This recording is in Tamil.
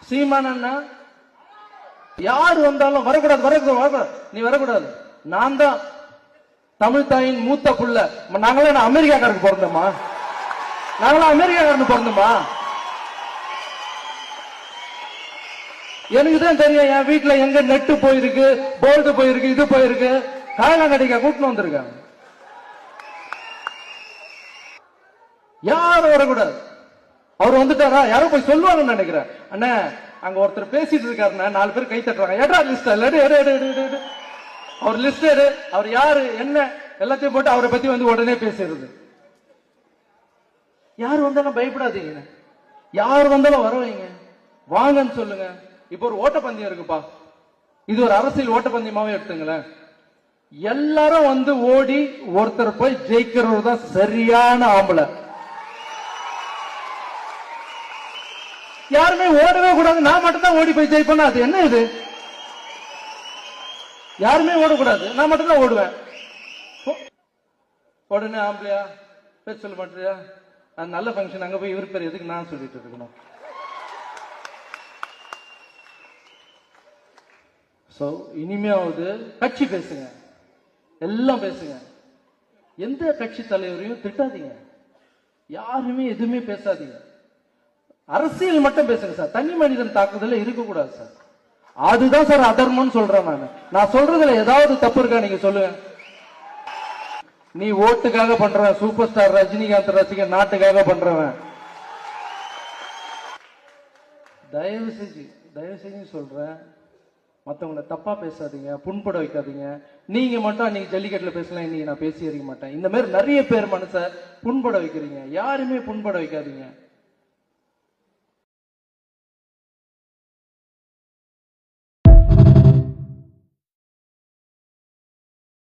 சீமானண்ணா யாரு வந்தாலும் வரக்கூடாது வரக்கூடாது, நீ வரக்கூடாது. நான் தான் தமிழ் தாயின் மூத்த புள்ள. நாங்களாம் அமெரிக்காக்காரருக்கு பிறந்தோமா? நாங்களாம் அமெரிக்காக்காரனுக்கு பிறந்தோமா? எனக்கு தான் தெரியும் என் வீட்டுல எங்க நெட்டு போயிருக்கு, போல்டு போயிருக்கு, இது போயிருக்கு. காயலாங்கடிக்க கூட்டின்னு வந்திருக்காங்க. யாரும் வரக்கூடாது. அவர் வந்துட்டாரா? யாரும் போய் சொல்லுவாங்கன்னு நினைக்கிறேன். அண்ணா அங்க ஒருத்தர் பேசிட்டு இருக்காருன்னா 4 பேர் கை தட்டுறாங்க. எடா லிஸ்ட் அவர் லிஸ்ட் எடு, அவர் யாரு என்ன எல்லாத்தையும் போட்டு அவரை பத்தி வந்து உடனே பேசுறது. யார் வந்தாலும் பயப்படாதீங்க, யார் வந்தாலும் வரவைங்க, வாங்கன்னு சொல்லுங்க. இப்ப ஒரு ஓட்டப்பந்தயம் இருக்குப்பா, இது ஒரு அரசியல் ஓட்டப்பந்தயமாவே எடுத்துங்களேன். எல்லாரும் வந்து ஓடி ஒருத்தர் போய் ஜெயிக்கிறவர் தான் சரியான ஆம்பளை. யாருமே ஓடவே கூடாது, நான் மட்டும் தான் ஓடி போய் ஜெயிப்பேன். அது என்ன இது? யாருமே ஓடக்கூடாது, நான் மட்டும் தான் ஓடுவேன். உடனே ஆம்பளையா பேச சொல்ல மாட்டியா? அது நல்ல பங்கன், அங்க போய் இவர் பேர் எதுக்கு நான் சொல்லிட்டு இருக்கணும்? சோ இனிமையாவது கட்சி பேசுங்க, எல்லாம் பேசுங்க. எந்த கட்சி தலைவரையும் திட்டாதீங்க, யாருமே எதுவுமே பேசாதீங்க. அரசியல் மட்டும் பேசுங்க சார். தனி மனிதன் தாக்குதல இருக்கக்கூடாது சார். அதுதான் சார் அதர்மம் சொல்றேன். நான் சொல்றதுல ஏதாவது தப்பு இருக்கா நீங்க சொல்லுங்க. நீ ஓட்டுக்காக பண்றவன், சூப்பர் ஸ்டார் ரஜினிகாந்த் ரசிகன், நாட்டுக்காக பண்றவன். தயவு செஞ்சு சொல்றேன், மற்றவங்களை தப்பா பேசாதீங்க, புண்பட வைக்காதீங்க. நீங்க மட்டும் அன்னைக்கு ஜல்லிக்கட்டுல பேசலாம், இன்னைக்கு நான் பேசி அறிய மாட்டேன். இந்த மாதிரி நிறைய பேர் மனசை புண்பட வைக்கிறீங்க. யாருமே புண்பட வைக்காதீங்க.